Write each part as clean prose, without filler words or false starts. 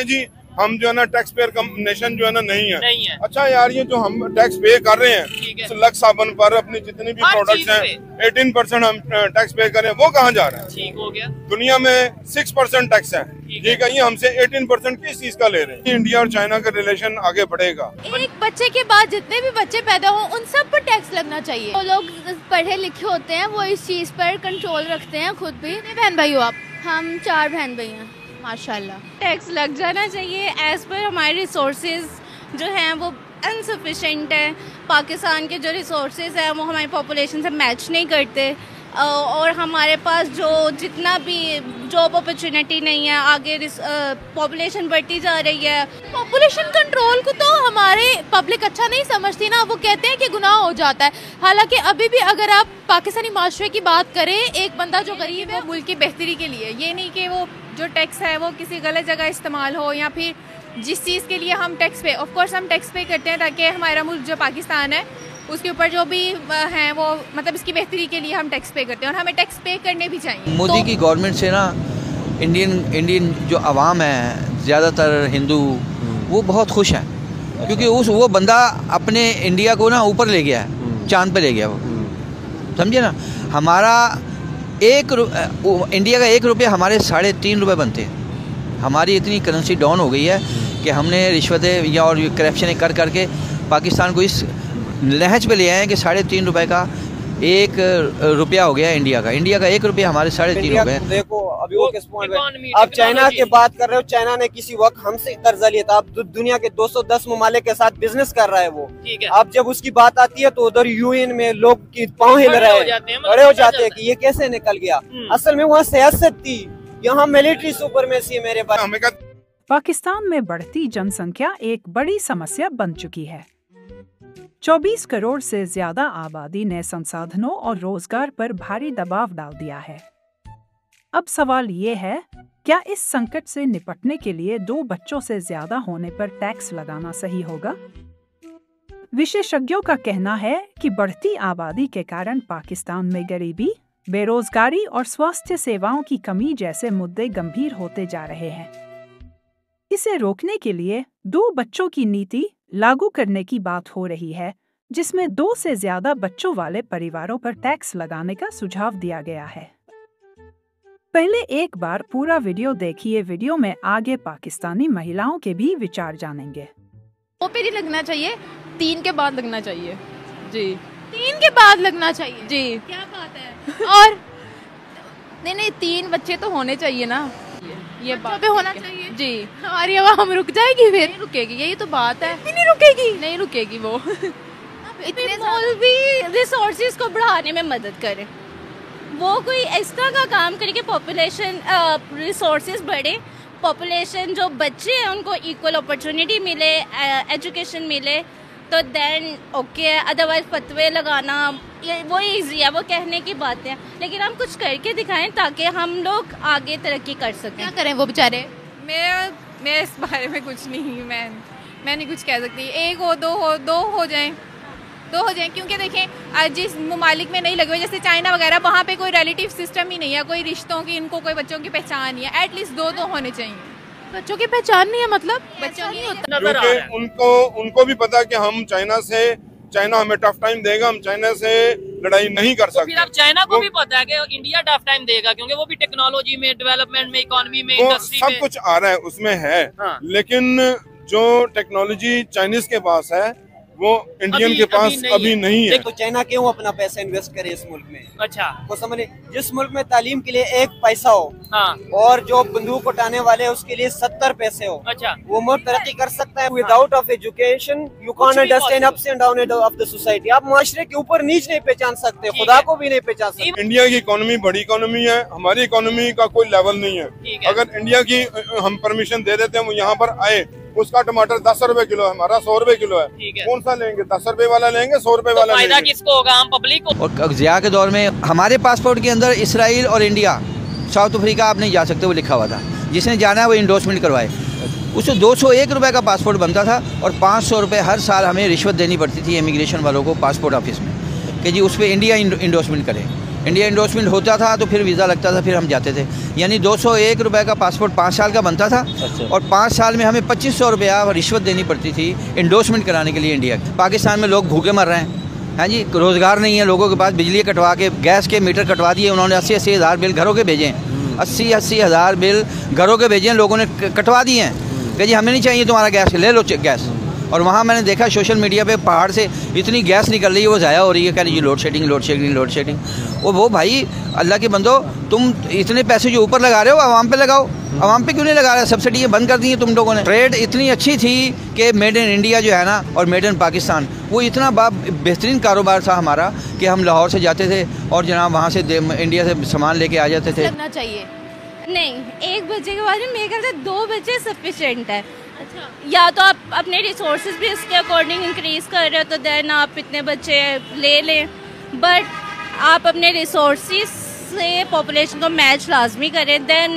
जी हम जो है ना टैक्स पेयर नेशन जो है ना नहीं है। अच्छा यार ये जो हम टैक्स पे कर रहे हैं लक्स साबुन पर अपनी जितनी भी प्रोडक्ट्स हैं 18% हम टैक्स पे कर रहे हैं, वो कहाँ जा रहा है? ठीक हो गया। दुनिया में 6% टैक्स है, ठीक है, ये हमसे 18% किस चीज का ले रहे हैं? इंडिया और चाइना का रिलेशन आगे बढ़ेगा। एक बच्चे के बाद जितने भी बच्चे पैदा हो उन सब पर टैक्स लगना चाहिए। वो लोग पढ़े लिखे होते हैं, वो इस चीज पर कंट्रोल रखते हैं खुद भी। बहन भाई हो आप? हम 4 बहन भाई हैं माशाल्लाह। टैक्स लग जाना चाहिए एज पर हमारे रिसोर्सेज जो हैं वो अनसफिशेंट है। पाकिस्तान के जो रिसोर्सेज हैं वो हमारी पॉपुलेशन से मैच नहीं करते और हमारे पास जो जितना भी जॉब अपॉर्चुनिटी नहीं है, आगे पॉपुलेशन बढ़ती जा रही है। पॉपुलेशन कंट्रोल को तो हमारे पब्लिक अच्छा नहीं समझती ना, वो कहते हैं कि गुनाह हो जाता है। हालांकि अभी भी अगर आप पाकिस्तानी माशरे की बात करें, एक बंदा जो गरीब है मुल्क की बेहतरी के लिए, ये नहीं कि वो जो टैक्स है वो किसी गलत जगह इस्तेमाल हो या फिर जिस चीज़ के लिए हम टैक्स पे, ऑफ कोर्स हम टैक्स पे करते हैं ताकि हमारा मुल्क जो पाकिस्तान है उसके ऊपर जो भी हैं वो मतलब इसकी बेहतरी के लिए हम टैक्स पे करते हैं और हमें टैक्स पे करने भी चाहिए। मोदी की गवर्नमेंट से ना इंडियन जो आवाम है ज़्यादातर हिंदू वो बहुत खुश हैं, क्योंकि वो बंदा अपने इंडिया को ना ऊपर ले गया है, चांद पे ले गया वो, समझे ना। हमारा इंडिया का 1 रुपया हमारे 3.5 रुपये बनते हैं। हमारी इतनी करेंसी डाउन हो गई है कि हमने रिश्वतें या और करप्शन कर करके पाकिस्तान को इस लहज पे ले आए हैं कि 3.5 रुपये का 1 रुपया हो गया इंडिया का। इंडिया का 1 रुपया हमारे 3.5 हो गए। देखो अभी वो किस पॉइंट पे आप चाइना की बात कर रहे हो। चाइना ने किसी वक्त हमसे कर्जा लिया था, अब दुनिया के 210 ममालिक के साथ बिजनेस कर रहा है वो। अब जब उसकी बात आती है तो उधर यूएन में लोग की पाँव हिल रहे हैं, खड़े हो जाते हैं कि ये कैसे निकल गया। असल में वहाँ सियासत थी, यहाँ मिलिट्री सुपरमेसी है मेरे पास। पाकिस्तान में बढ़ती जनसंख्या एक बड़ी समस्या बन चुकी है। 24 करोड़ से ज्यादा आबादी ने संसाधनों और रोजगार पर भारी दबाव डाल दिया है। अब सवाल ये है, क्या इस संकट से निपटने के लिए 2 बच्चों से ज्यादा होने पर टैक्स लगाना सही होगा? विशेषज्ञों का कहना है कि बढ़ती आबादी के कारण पाकिस्तान में गरीबी, बेरोजगारी और स्वास्थ्य सेवाओं की कमी जैसे मुद्दे गंभीर होते जा रहे हैं। इसे रोकने के लिए 2 बच्चों की नीति लागू करने की बात हो रही है, जिसमें 2 से ज्यादा बच्चों वाले परिवारों पर टैक्स लगाने का सुझाव दिया गया है। पहले एक बार पूरा वीडियो देखिए। वीडियो में आगे पाकिस्तानी महिलाओं के भी विचार जानेंगे। वो पे नहीं लगना चाहिए, 3 के बाद लगना चाहिए जी। 3 के बाद लगना चाहिए जी, क्या बात है। और नहीं 3 बच्चे तो होने चाहिए ना, ये बात पे होना चाहिए जी। हमारी आवाम रुक जाएगी फिर? नहीं रुकेगी, यही तो बात है। नहीं रुकेगी, नहीं रुकेगी वो। इतने मौलवी रिसोर्सेज को बढ़ाने में मदद करें, वो कोई एक्स्ट्रा का काम करे कि पॉपुलेशन रिसोर्सेज बढ़े, पॉपुलेशन जो बच्चे हैं उनको इक्वल अपॉर्चुनिटी मिले, एजुकेशन मिले तो देन ओके। अदरवाइज फतवे लगाना वो इजी है, वो कहने की बात है, लेकिन हम कुछ करके दिखाएं ताकि हम लोग आगे तरक्की कर सकें। क्या करें वो बेचारे? मैं इस बारे में कुछ नहीं, मैं नहीं कुछ कह सकती। 1 हो 2 हो जाएं, क्योंकि देखें जिस ममालिक में नहीं लगे हुए जैसे चाइना वगैरह, वहाँ पे कोई रिलेटिव सिस्टम ही नहीं है, कोई रिश्तों की, इनको कोई बच्चों की पहचान नहीं है। एटलीस्ट 2 तो होने चाहिए। बच्चों की पहचान नहीं है मतलब बच्चों नहीं होता। क्योंकि उनको भी पता कि हम चाइना हमें टफ टाइम देगा, हम चाइना से लड़ाई नहीं कर सकते। फिर अब चाइना को भी पता है कि इंडिया टफ टाइम देगा, क्योंकि वो भी टेक्नोलॉजी में, डेवलपमेंट में, इकोनॉमी में, इंडस्ट्री में सब कुछ आ रहा है, उसमें है। लेकिन जो टेक्नोलॉजी चाइनीज के पास है वो इंडियन के पास अभी नहीं है। तो चाइना क्यों अपना पैसा इन्वेस्ट करे इस मुल्क में? अच्छा वो समझे, जिस मुल्क में तालीम के लिए 1 पैसा हो और जो बंदूक उठाने वाले हैं उसके लिए 70 पैसे हो, अच्छा, वो मुल्क तरक्की कर सकता है। Without of education you can't understand ups and down of the society. आप माशरे के ऊपर नीच नहीं पहचान सकते, खुदा को भी नहीं पहचान सकते। इंडिया की इकोनॉमी बड़ी इकोनॉमी है, हमारी इकोनॉमी का कोई लेवल नहीं है। अगर इंडिया की हम परमिशन दे देते हैं वो यहाँ पर आए, उसका टमाटर 10 रुपए किलो है, हमारा 100 रुपए किलो है, कौन सा लेंगे? 10 रुपए वाला लेंगे, 100 रुपए वाला लेंगे? फायदा किसको होगा? हम पब्लिक को। और ज़िया के दौर में हमारे पासपोर्ट के अंदर इसराइल और इंडिया, साउथ अफ्रीका आप नहीं जा सकते, वो लिखा हुआ था। जिसने जाना है वो इंडोर्समेंट करवाए। उससे 201 रुपये का पासपोर्ट बनता था और 500 रुपये हर साल हमें रिश्वत देनी पड़ती थी इमिग्रेशन वालों को पासपोर्ट ऑफिस में, कि जी उस पर इंडिया इंडोर्समेंट करे। इंडिया इंडोर्समेंट होता था तो फिर वीज़ा लगता था, फिर हम जाते थे। यानी 201 रुपये का पासपोर्ट 5 साल का बनता था। और 5 साल में हमें 2500 रुपया रिश्वत देनी पड़ती थी इंडोर्समेंट कराने के लिए इंडिया। पाकिस्तान में लोग भूखे मर रहे हैं, हाँ जी, रोज़गार नहीं है लोगों के पास। बिजली कटवा के, गैस के मीटर कटवा दिए उन्होंने, 80-80 हज़ार बिल घरों के भेजे हैं, 80-80 हज़ार बिल घरों के भेजे हैं, लोगों ने कटवा दिए हैं कि जी हमें नहीं चाहिए तुम्हारा गैस, ले लो गैस। और वहाँ मैंने देखा सोशल मीडिया पे पहाड़ से इतनी गैस निकल रही है, वो ज़ाया हो रही है, कह रही है load shedding load shedding load shedding. वो भाई अल्लाह के बंदो, तुम इतने पैसे जो ऊपर लगा रहे हो आवाम पे लगाओ, आवाम पे क्यों नहीं लगा रहे? सब्सिडी बंद कर दी है तुम लोगों ने। ट्रेड इतनी अच्छी थी कि मेड इन इंडिया जो है ना और मेड इन पाकिस्तान, वो इतना बेहतरीन कारोबार था हमारा कि हम लाहौर से जाते थे और जनाब वहाँ से इंडिया से सामान लेके आ जाते थे। लगना चाहिए नहीं, एक बच्चे के बाद में मेरे ख्याल से 2 बच्चे सफिशिएंट है। अच्छा, या तो आप अपने रिसोर्सेज भी इसके अकॉर्डिंग इंक्रीज कर रहे हो तो देन आप इतने बच्चे ले लें, बट आप अपने रिसोर्सेज से पॉपुलेशन को मैच लाजमी करें, देन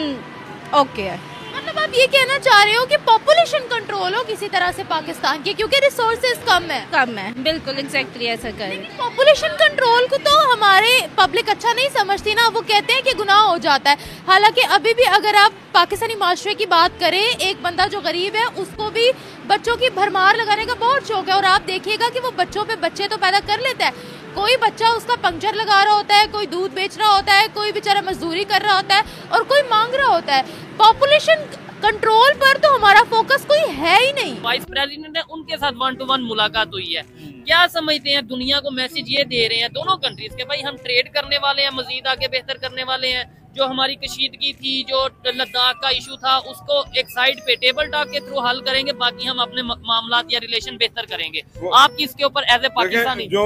ओके है। मतलब आप ये कहना चाह रहे हो कि पॉपुलेशन कंट्रोल हो किसी तरह से पाकिस्तान की, क्योंकि रिसोर्सेज कम है। बिल्कुल एग्जैक्टली ऐसा करें। पॉपुलेशन कंट्रोल को तो हमारे पब्लिक अच्छा नहीं समझती ना, वो कहते हैं कि गुनाह हो जाता है। हालांकि अभी भी अगर आप पाकिस्तानी माशरे की बात करें, एक बंदा जो गरीब है उसको भी बच्चों की भरमार लगाने का बहुत शौक है, और आप देखिएगा कि वो बच्चों पे बच्चे तो पैदा कर लेता है। कोई बच्चा उसका पंक्चर लगा रहा होता है, कोई दूध बेच रहा होता है, कोई बेचारा मजदूरी कर रहा होता है और कोई मांग रहा होता है। पॉपुलेशन कंट्रोल पर तो हमारा फोकस कोई है ही नहीं। वाइस प्रेसिडेंट है, उनके साथ 1-to-1 मुलाकात हुई है। क्या समझते हैं, दुनिया को मैसेज ये दे रहे हैं दोनों कंट्रीज के, भाई हम ट्रेड करने वाले हैं, मजीद आगे बेहतर करने वाले हैं। जो हमारी कशीदगी थी, जो लद्दाख का इशू था, उसको एक साइड पे टेबल टॉक के थ्रू हल करेंगे, बाकी हम अपने मामलात या रिलेशन बेहतर करेंगे। आप इसके ऊपर एज ए पाकिस्तानी, जो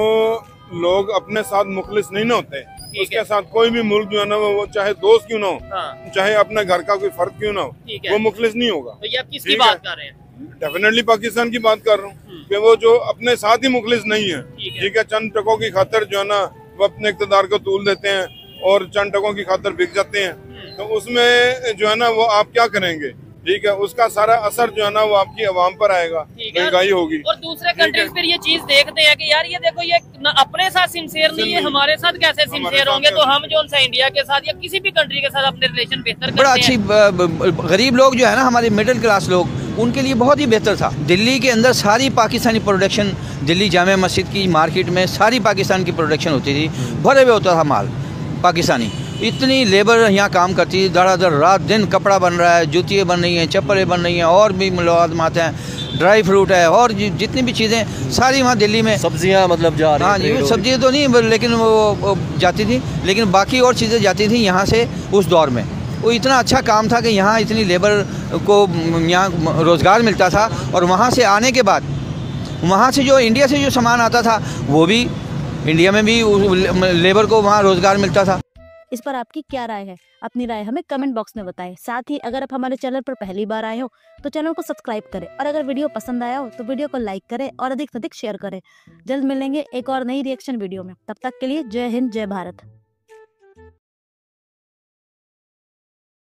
लोग अपने साथ मुखलिस नहीं ना होते, उसके साथ कोई भी मुल्क जो है ना, वो चाहे दोस्त क्यों ना हो, हाँ। चाहे अपने घर का कोई फर्द क्यों ना हो, वो मुखलिस नहीं होगा। तो ये आप किसकी बात कर रहे हैं? डेफिनेटली पाकिस्तान की बात कर रहा हूँ कि वो जो अपने साथ ही मुखलिस नहीं है, ठीक है, चंद टकों की खातर जो है ना वो अपने इक़्तिदार को तूल देते हैं और चंद टकों की खातर बिक जाते हैं। तो उसमें जो है ना वो आप क्या करेंगे, ठीक है, उसका सारा असर जो है ना वो आपकी आवाम पर आएगा, महंगाई होगी। और दूसरे कंट्रीज फिर ये चीज देखते हैं कि यार ये देखो ये अपने साथ सिंसियर नहीं है, हमारे साथ कैसे सिंसियर होंगे, तो हम जो उनसे इंडिया के साथ या किसी भी कंट्री के साथ अपने रिलेशन बेहतर करते हैं। बड़ा अच्छी गरीब लोग जो है ना, हमारे मिडिल क्लास लोग, उनके लिए बहुत ही बेहतर था। दिल्ली के अंदर सारी पाकिस्तानी प्रोडक्शन, दिल्ली जामे मस्जिद की मार्केट में सारी पाकिस्तान की प्रोडक्शन होती थी, भरे हुए होता था माल पाकिस्तानी। इतनी लेबर यहाँ काम करती थी, धड़ाधड़ रात दिन कपड़ा बन रहा है, जूतियाँ बन रही हैं, चप्पलें बन रही हैं, और भी मुलाजमात हैं, ड्राई फ्रूट है, और जितनी भी चीज़ें सारी वहाँ दिल्ली में। सब्जियाँ मतलब जा रही, हाँ जी, सब्जियाँ तो नहीं लेकिन वो जाती थी, लेकिन बाकी और चीज़ें जाती थी यहाँ से उस दौर में। वो इतना अच्छा काम था कि यहाँ इतनी लेबर को यहाँ रोज़गार मिलता था, और वहाँ से आने के बाद वहाँ से जो इंडिया से जो सामान आता था वो भी इंडिया में भी लेबर को वहाँ रोज़गार मिलता था। इस पर आपकी क्या राय है? अपनी राय हमें कमेंट बॉक्स में बताएं। साथ ही अगर आप हमारे चैनल पर पहली बार आए हो तो चैनल को सब्सक्राइब करें, और अगर वीडियो पसंद आया हो तो वीडियो को लाइक करें और अधिक से अधिक शेयर करें। जल्द मिलेंगे एक और नई रिएक्शन वीडियो में, तब तक के लिए जय हिंद जय भारत।